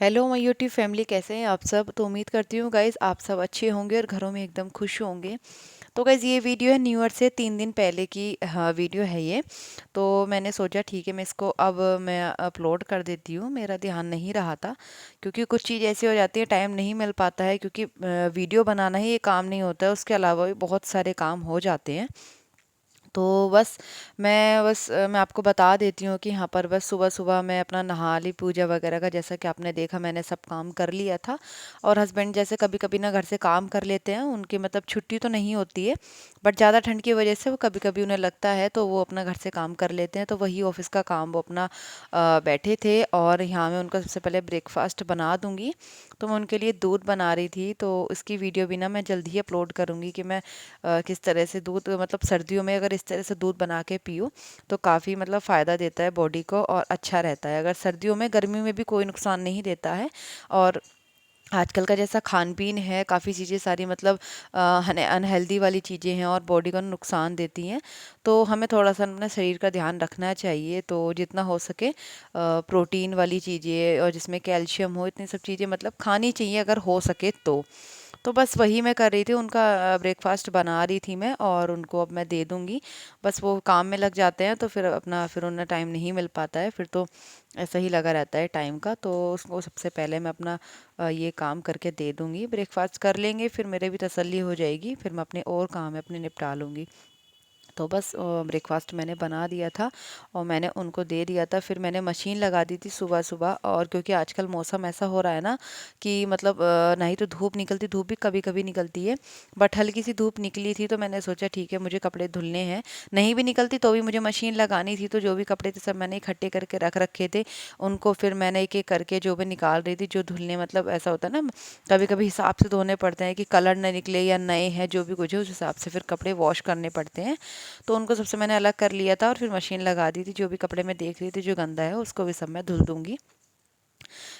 Hello my YouTube family, कैसे हैं आप सब। तो उम्मीद करती हूँ गाइज़ आप सब अच्छे होंगे और घरों में एकदम खुश होंगे। तो गाइज़ ये वीडियो है न्यू ईयर से 3 दिन पहले की वीडियो है ये। तो मैंने सोचा ठीक है, मैं इसको अब मैं अपलोड कर देती हूँ। मेरा ध्यान नहीं रहा था क्योंकि कुछ चीज़ ऐसी हो जाती है, टाइम नहीं मिल पाता है क्योंकि वीडियो बनाना ही ये काम नहीं होता है, उसके अलावा भी बहुत सारे काम हो जाते हैं। तो मैं आपको बता देती हूँ कि यहाँ पर बस सुबह-सुबह मैं अपना नहा ली, पूजा वगैरह का जैसा कि आपने देखा मैंने सब काम कर लिया था। और हस्बैंड जैसे कभी-कभी ना घर से काम कर लेते हैं, उनकी मतलब छुट्टी तो नहीं होती है, बट ज़्यादा ठंड की वजह से वो कभी-कभी उन्हें लगता है तो वो अपना घर से काम कर लेते हैं। तो वही ऑफ़िस का काम वो अपना बैठे थे और यहाँ मैं उनका सबसे पहले ब्रेकफ़ास्ट बना दूँगी। तो मैं उनके लिए दूध बना रही थी, तो इसकी वीडियो भी ना मैं जल्द ही अपलोड करूँगी कि मैं किस तरह से दूध मतलब सर्दियों में अगर इस तरह से दूध बना के पियो तो काफ़ी मतलब फ़ायदा देता है बॉडी को और अच्छा रहता है। अगर सर्दियों में गर्मियों में भी कोई नुकसान नहीं देता है। और आजकल का जैसा खान-पीन है, काफ़ी चीज़ें सारी मतलब अनहेल्दी वाली चीज़ें हैं और बॉडी को नुकसान देती हैं। तो हमें थोड़ा-सा अपने शरीर का ध्यान रखना चाहिए। तो जितना हो सके प्रोटीन वाली चीज़ें और जिसमें कैल्शियम हो, इतनी सब चीज़ें मतलब खानी चाहिए अगर हो सके तो। तो बस वही मैं कर रही थी, उनका ब्रेकफ़ास्ट बना रही थी मैं और उनको अब मैं दे दूँगी। बस वो काम में लग जाते हैं तो फिर उन्हें टाइम नहीं मिल पाता है, फिर तो ऐसा ही लगा रहता है टाइम का। तो उसको सबसे पहले मैं अपना ये काम करके दे दूँगी, ब्रेकफ़ास्ट कर लेंगे, फिर मेरे भी तसल्ली हो जाएगी, फिर मैं अपने और काम है अपने निपटा लूँगी। तो बस ब्रेकफ़ास्ट मैंने बना दिया था और मैंने उनको दे दिया था। फिर मैंने मशीन लगा दी थी सुबह-सुबह, और क्योंकि आजकल मौसम ऐसा हो रहा है ना कि मतलब नहीं तो धूप निकलती, धूप भी कभी-कभी निकलती है, बट हल्की-सी धूप निकली थी तो मैंने सोचा ठीक है मुझे कपड़े धुलने हैं। नहीं भी निकलती तो भी मुझे मशीन लगानी थी, तो जो भी कपड़े थे सब मैंने इकट्ठे करके रख रखे थे। उनको फिर मैंने एक-एक करके जो भी निकाल रही थी, जो धुलने मतलब ऐसा होता है ना, कभी-कभी हिसाब से धोने पड़ते हैं कि कलर ना निकले या नए हैं जो भी कुछ है, उस हिसाब से फिर कपड़े वॉश करने पड़ते हैं। तो उनको सबसे मैंने अलग कर लिया था और फिर मशीन लगा दी थी। जो भी कपड़े मैं देख रही थी जो गंदा है उसको भी सब मैं धुल दूँगी।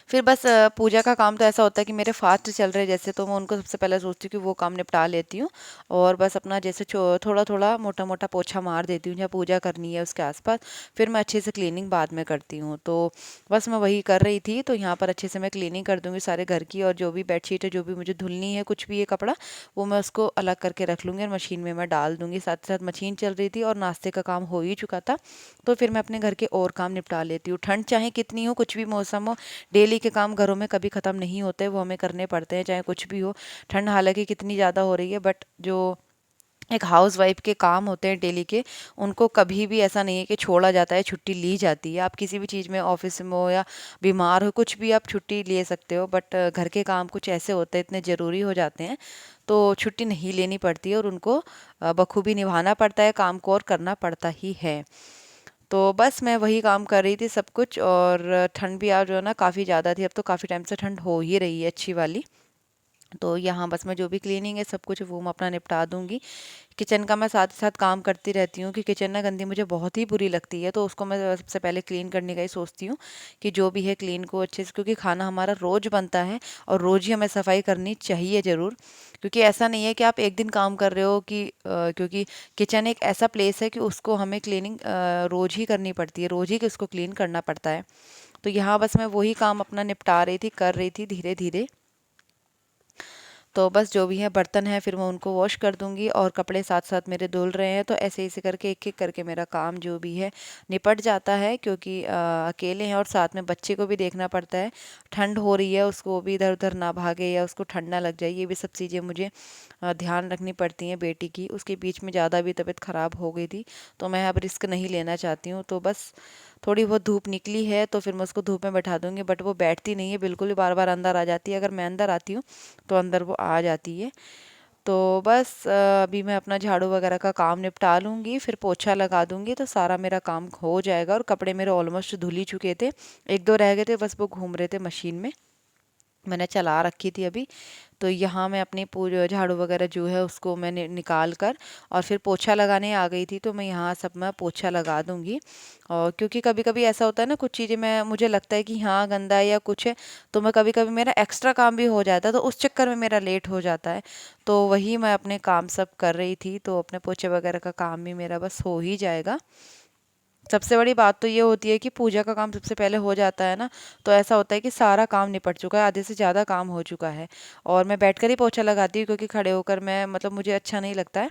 फिर बस पूजा का काम तो ऐसा होता है कि मेरे फास्ट चल रहे हैं जैसे, तो मैं उनको सबसे पहले सोचती हूँ कि वो काम निपटा लेती हूँ और बस अपना जैसे थोड़ा-थोड़ा मोटा-मोटा पोछा मार देती हूँ, जहाँ पूजा करनी है उसके आस-पास। फिर मैं अच्छे से क्लीनिंग बाद में करती हूँ। तो बस मैं वही कर रही थी, तो यहाँ पर अच्छे से मैं क्लीनिंग कर दूँगी सारे घर की, और जो भी बेडशीट है, जो भी मुझे धुलनी है, कुछ भी है कपड़ा, वो मैं उसको अलग करके रख लूँगी और मशीन में मैं डाल दूँगी। साथ-साथ मशीन चल रही थी और नाश्ते का काम हो ही चुका था, तो फिर मैं अपने घर के और काम निपटा लेती हूँ। ठंड चाहे कितनी हो, कुछ भी मौसम हो, डेली के काम घरों में कभी ख़त्म नहीं होते, वो हमें करने पड़ते हैं चाहे कुछ भी हो। ठंड हालाँकि कितनी ज़्यादा हो रही है, बट जो एक हाउसवाइफ़ के काम होते हैं डेली के, उनको कभी भी ऐसा नहीं है कि छोड़ा जाता है, छुट्टी ली जाती है। आप किसी भी चीज़ में ऑफ़िस में हो या बीमार हो, कुछ भी आप छुट्टी ले सकते हो, बट घर के काम कुछ ऐसे होते हैं, इतने ज़रूरी हो जाते हैं, तो छुट्टी नहीं लेनी पड़ती है और उनको बखूबी निभाना पड़ता है काम को और करना पड़ता ही है। तो बस मैं वही काम कर रही थी सब कुछ, और ठंड भी आज जो है ना काफ़ी ज़्यादा थी, अब तो काफ़ी टाइम से ठंड हो ही रही है अच्छी वाली। तो यहाँ बस मैं जो भी क्लीनिंग है सब कुछ वो मैं अपना निपटा दूँगी। किचन का मैं साथ ही साथ काम करती रहती हूँ कि किचन ना गंदी मुझे बहुत ही बुरी लगती है, तो उसको मैं सबसे पहले क्लीन करने का ही सोचती हूँ कि जो भी है क्लीन को अच्छे से, क्योंकि खाना हमारा रोज़ बनता है और रोज़ ही हमें सफाई करनी चाहिए ज़रूर। क्योंकि ऐसा नहीं है कि आप एक दिन काम कर रहे हो कि क्योंकि किचन एक ऐसा प्लेस है कि उसको हमें क्लीनिंग रोज़ ही करनी पड़ती है, रोज़ ही उसको क्लीन करना पड़ता है। तो यहाँ बस मैं वही काम अपना निपटा रही थी, कर रही थी धीरे-धीरे। तो बस जो भी है बर्तन है फिर मैं उनको वॉश कर दूँगी और कपड़े साथ-साथ मेरे धुल रहे हैं, तो ऐसे-ऐसे करके एक-एक करके मेरा काम जो भी है निपट जाता है, क्योंकि अकेले हैं और साथ में बच्चे को भी देखना पड़ता है। ठंड हो रही है, उसको भी इधर-उधर ना भागे या उसको ठंड ना लग जाए, ये भी सब चीज़ें मुझे ध्यान रखनी पड़ती हैं बेटी की। उसके बीच में ज़्यादा भी तबीयत ख़राब हो गई थी, तो मैं अब रिस्क नहीं लेना चाहती हूँ। तो बस थोड़ी बहुत धूप निकली है तो फिर मैं उसको धूप में बैठा दूँगी, बट वो बैठती नहीं है बिल्कुल ही, बार-बार अंदर आ जाती है। अगर मैं अंदर आती हूँ तो अंदर वो आ जाती है। तो बस अभी मैं अपना झाड़ू वगैरह का काम निपटा लूँगी, फिर पोछा लगा दूँगी तो सारा मेरा काम हो जाएगा। और कपड़े मेरे ऑलमोस्ट धुल ही चुके थे, 1-2 रह गए थे, बस वो घूम रहे थे मशीन में, मैंने चला रखी थी अभी। तो यहाँ मैं अपनी पूरी झाड़ू वगैरह जो है उसको मैंने निकाल कर और फिर पोछा लगाने आ गई थी, तो मैं यहाँ सब मैं पोछा लगा दूँगी। और क्योंकि कभी-कभी ऐसा होता है ना, कुछ चीज़ें मैं मुझे लगता है कि हाँ गंदा है या कुछ है, तो मैं कभी-कभी मेरा एक्स्ट्रा काम भी हो जाता है, तो उस चक्कर में मेरा लेट हो जाता है। तो वही मैं अपने काम सब कर रही थी, तो अपने पोछे वगैरह का काम भी मेरा बस हो ही जाएगा। सबसे बड़ी बात तो ये होती है कि पूजा का काम सबसे पहले हो जाता है ना, तो ऐसा होता है कि सारा काम निपट चुका है, आधे से ज़्यादा काम हो चुका है। और मैं बैठकर ही पोछा लगाती हूँ, क्योंकि खड़े होकर मैं मतलब मुझे अच्छा नहीं लगता है,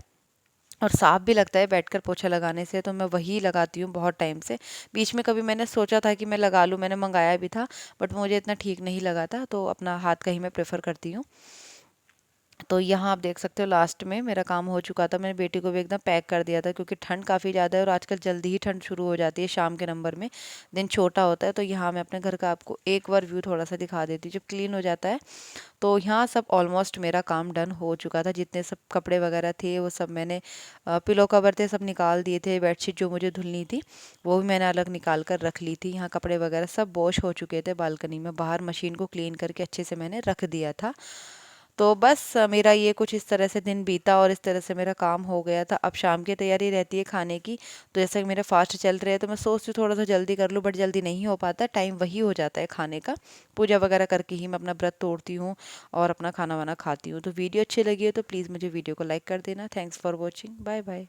और साफ भी लगता है बैठकर पोछा लगाने से, तो मैं वही लगाती हूँ बहुत टाइम से। बीच में कभी मैंने सोचा था कि मैं लगा लूँ, मैंने मंगाया भी था, बट मुझे इतना ठीक नहीं लगा था, तो अपना हाथ का ही मैं प्रेफर करती हूँ। तो यहाँ आप देख सकते हो लास्ट में मेरा काम हो चुका था, मैंने बेटी को भी एकदम पैक कर दिया था, क्योंकि ठंड काफ़ी ज़्यादा है और आजकल जल्दी ही ठंड शुरू हो जाती है शाम के नंबर में, दिन छोटा होता है। तो यहाँ मैं अपने घर का आपको एक बार व्यू थोड़ा सा दिखा देती हूँ, जब क्लीन हो जाता है। तो यहाँ सब ऑलमोस्ट मेरा काम डन हो चुका था, जितने सब कपड़े वगैरह थे वो सब मैंने, पिलो कवर थे सब निकाल दिए थे, बेडशीट जो मुझे धुलनी थी वो भी मैंने अलग निकाल कर रख ली थी। यहाँ कपड़े वगैरह सब वॉश हो चुके थे बालकनी में, बाहर मशीन को क्लीन करके अच्छे से मैंने रख दिया था। तो बस मेरा ये कुछ इस तरह से दिन बीता और इस तरह से मेरा काम हो गया था। अब शाम की तैयारी रहती है खाने की, तो जैसा कि मेरा फास्ट चल रहे हैं तो मैं सोचती हूँ थोड़ा सा जल्दी कर लूँ, बट जल्दी नहीं हो पाता, टाइम वही हो जाता है खाने का। पूजा वगैरह करके ही मैं अपना व्रत तोड़ती हूँ और अपना खाना वाना खाती हूँ। तो वीडियो अच्छी लगी हो तो प्लीज़ मुझे वीडियो को लाइक कर देना। Thanks for watching, bye bye.